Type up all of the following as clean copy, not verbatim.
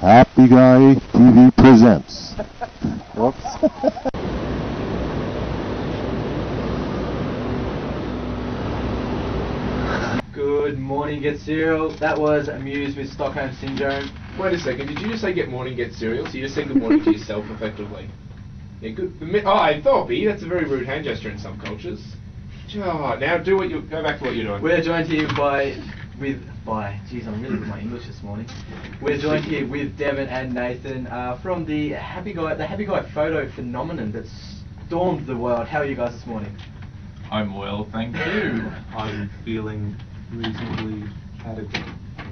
Happy Guy TV presents. Whoops. Good morning, Get Cereal. That was Amused with Stockholm Syndrome. Wait a second, did you just say get morning, get cereal? So you just said good morning to yourself effectively. Yeah, good. Oh, Thorpe, that's a very rude hand gesture in some cultures. Oh, now go back to what you're doing. We're joined here geez, I'm really with my English this morning. We're joined here with Devon and Nathan from the Happy Guy photo phenomenon that's stormed the world. How are you guys this morning? I'm well, thank you. I'm feeling reasonably adequate.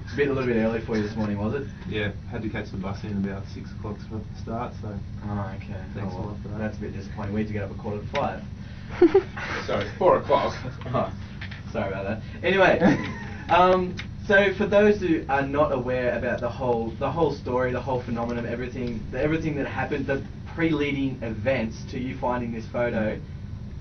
It's a little bit early for you this morning, was it? Yeah, had to catch the bus in about 6 o'clock for the start, so... Oh, okay. Thanks a lot for that. That's a bit disappointing. We had to get up at 4:45. Sorry, 4 o'clock. Oh, sorry about that. Anyway, so for those who are not aware about the whole story, the whole phenomenon, everything that happened, the pre-leading events to you finding this photo,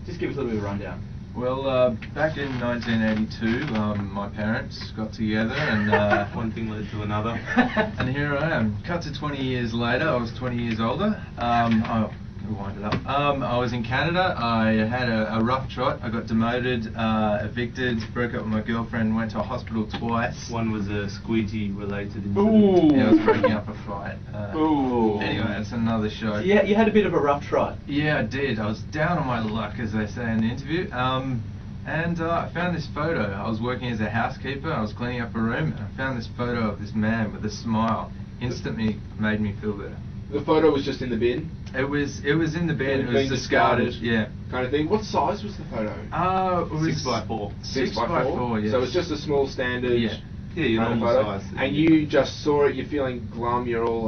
just give us a little bit of a rundown. Well, back in 1982, my parents got together and one thing led to another. And here I am. Cut to 20 years later, I was 20 years older. I'll wind it up. I was in Canada. I had a rough trot. I got demoted, evicted, broke up with my girlfriend, went to hospital twice. One was a squeegee related incident. Ooh. Yeah, I was breaking up a fight. Ooh. Anyway, that's another show. So you had a bit of a rough trot. Yeah, I did. I was down on my luck, as they say in the interview. And I found this photo. I was working as a housekeeper. I was cleaning up a room, and I found this photo of this man with a smile. Instantly made me feel better. The photo was just in the bin? It was in the bin. It was being discarded. Yeah. Kind of thing. What size was the photo? It was 6x4. 6x4? Yes. So it's just a small standard. Yeah. Yeah, your kind of normal photo. size. And you just saw it. You're feeling glum. You're all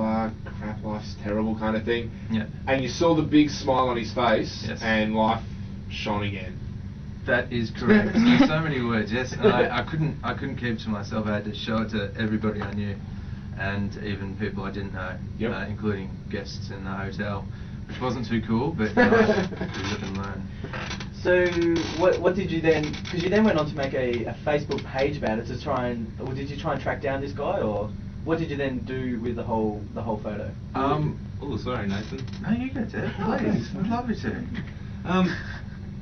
crap. Life's terrible, kind of thing. Yeah. And you saw the big smile on his face, Yes. and life shone again. That is correct. In so many words. Yes. And I couldn't keep to myself. I had to show it to everybody I knew, and even people I didn't know, Yep. including guests in the hotel, which wasn't too cool, but we live and learn. So what did you then? Because you then went on to make a Facebook page about it to try and, or did you try and track down this guy, or what did you then do with the whole photo? Oh, sorry, Nathan. No, you go, Ted. Please, I'd love you to.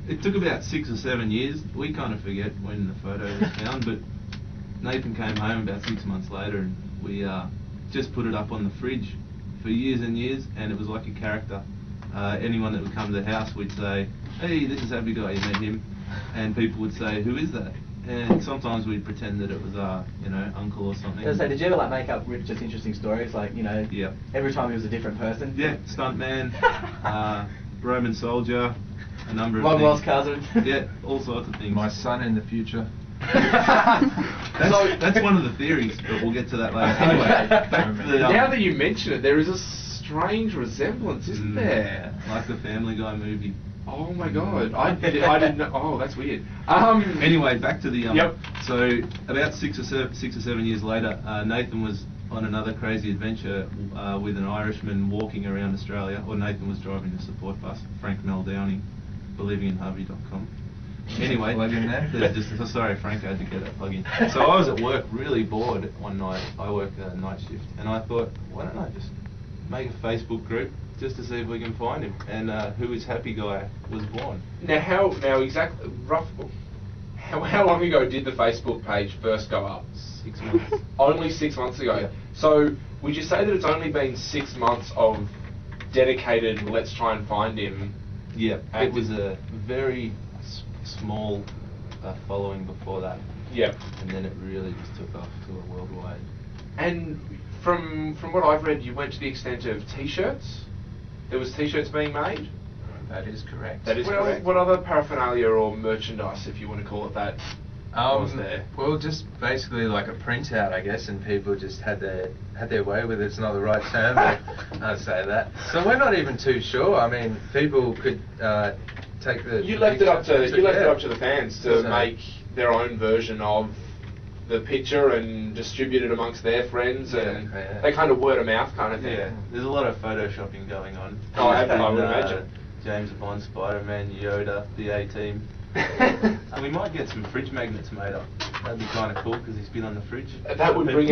It took about 6 or 7 years. We kind of forget when the photo was found, but Nathan came home about 6 months later, and we just put it up on the fridge for years and years, and it was like a character. Anyone that would come to the house, we'd say, "Hey, this is Happy Guy, you met him," and people would say, "Who is that?" And sometimes we'd pretend that it was uncle or something. So did you ever make up just interesting stories, like Yeah. every time he was a different person? Yeah, stuntman, Roman soldier, a number of Long things. lost cousin. Yeah, all sorts of things. My son in the future. That's one of the theories, but we'll get to that later. Anyway, back to the, Now that you mention it, there is a strange resemblance, isn't there? like the Family Guy movie. Oh my god, I didn't know. Oh, that's weird. Anyway, back to the Yep. So about 6 or 7 years later, Nathan was on another crazy adventure with an Irishman walking around Australia. Or Nathan was driving the support bus. Frank Downey, believinginharvey.com. Anyway, Plug in there. Sorry, Frank, I had to get that plug in. So I was at work, really bored one night. I work a night shift, and I thought, why don't I just make a Facebook group just to see if we can find him? And Who Is Happy Guy was born. How long ago did the Facebook page first go up? 6 months. Only 6 months ago. Yeah. So would you say that it's only been 6 months of dedicated let's try and find him? Yeah, it was a very small following before that. Yep. And then it really just took off to a worldwide. And from what I've read, you went to the extent of T-shirts. There was T-shirts being made. That is correct. That is correct. What other paraphernalia or merchandise, if you want to call it that, was there? Well, just basically like a printout, I guess, and people just had their way with it. It's not the right term, but I'd say that. So we're not even too sure. I mean, people could take the. You left it up to the fans to So- make their own version of the picture and distribute it amongst their friends, and they kind of word of mouth kind of thing. Yeah, there's a lot of photoshopping going on. Oh, I would And, imagine. James Bond, Spider-Man, Yoda, the A-Team. We might get some fridge magnets made up. That'd be kind of cool because he's been on the fridge. That would bring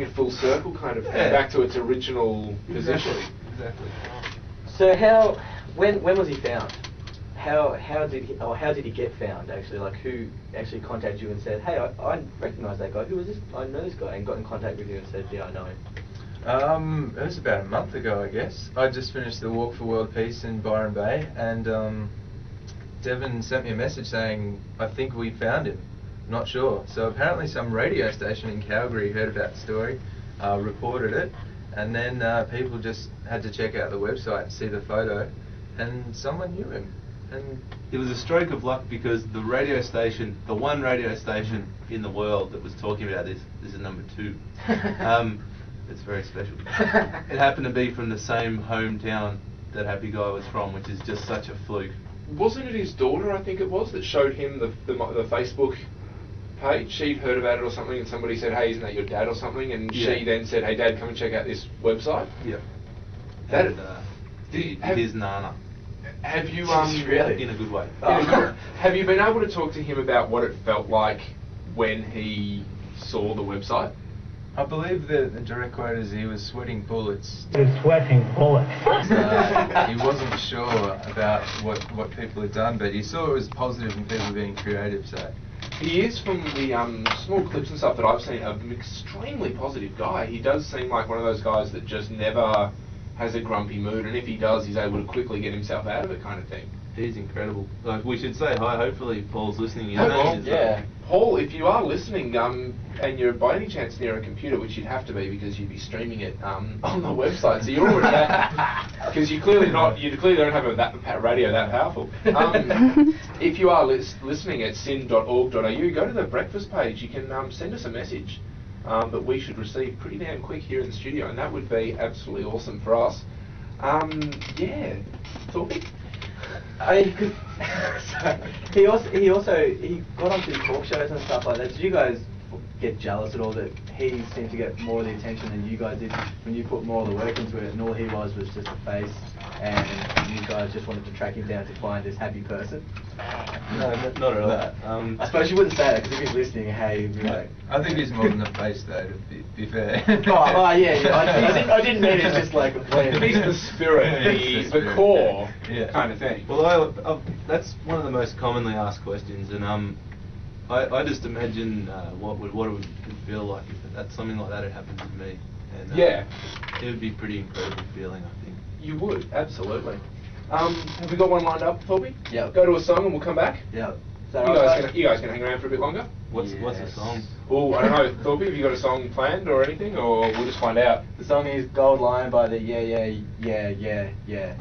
it full circle, kind of back to its original position. Exactly. So when was he found? How did he get found actually? Like who actually contacted you and said, hey, I recognise that guy. Who was this? I know this guy, and got in contact with you and said, yeah, I know him. It was about a month ago, I guess. I just finished the Walk for World Peace in Byron Bay, and Devon sent me a message saying, I think we found him. Not sure. So apparently some radio station in Calgary heard about the story, reported it, and then people just had to check out the website and see the photo, and someone knew him. And it was a stroke of luck because the radio station, the one radio station in the world that was talking about this is number 2. It's very special. It happened to be from the same hometown that Happy Guy was from, which is just such a fluke. Wasn't it his daughter, I think it was, that showed him the Facebook page? She'd heard about it or something, and somebody said, hey, isn't that your dad or something? And she then said, hey, Dad, come and check out this website. Yep. That it is Nana. Have you really? In a good way. Have you been able to talk to him about what it felt like when he saw the website? I believe the direct quote is he was sweating bullets. He was sweating bullets. He wasn't sure about what people had done, but he saw it was positive and people being creative, so... He is, from the small clips and stuff that I've seen, an extremely positive guy. He does seem like one of those guys that just never has a grumpy mood, and if he does, he's able to quickly get himself out of it, kind of thing. He's incredible. Like, we should say hi. Hopefully Paul's listening. His Hey, name Paul. is, Yeah. Paul, if you are listening, and you're by any chance near a computer, which you'd have to be because you'd be streaming it on the website, so you're already because you clearly don't have a radio that powerful. If you are listening at syn.org.au, go to the breakfast page. You can send us a message that we should receive pretty damn quick here in the studio, and that would be absolutely awesome for us. Yeah, Thorpe? He got onto talk shows and stuff like that. Did you guys get jealous at all that he seemed to get more of the attention than you guys did when you put more of the work into it, and all he was just a face, and you guys just wanted to track him down to find this happy person? No, not at all. I suppose you wouldn't say that because if he's listening, hey, he'd be like... I think he's more than a face, though, to be fair. yeah. I didn't mean it's just like... He's the spirit, the core kind of thing. Well, that's one of the most commonly asked questions, and I just imagine what it would feel like if something like that had happened to me. And, it would be a pretty incredible feeling, I think. You would, absolutely. Have we got one lined up, Thorpe? Yeah. Go to a song and we'll come back. Yeah. You guys can hang around for a bit longer? What's the song? Oh, I don't know, Thorpe, have you got a song planned or anything, or we'll just find out? The song is Gold Lion by the Yeah.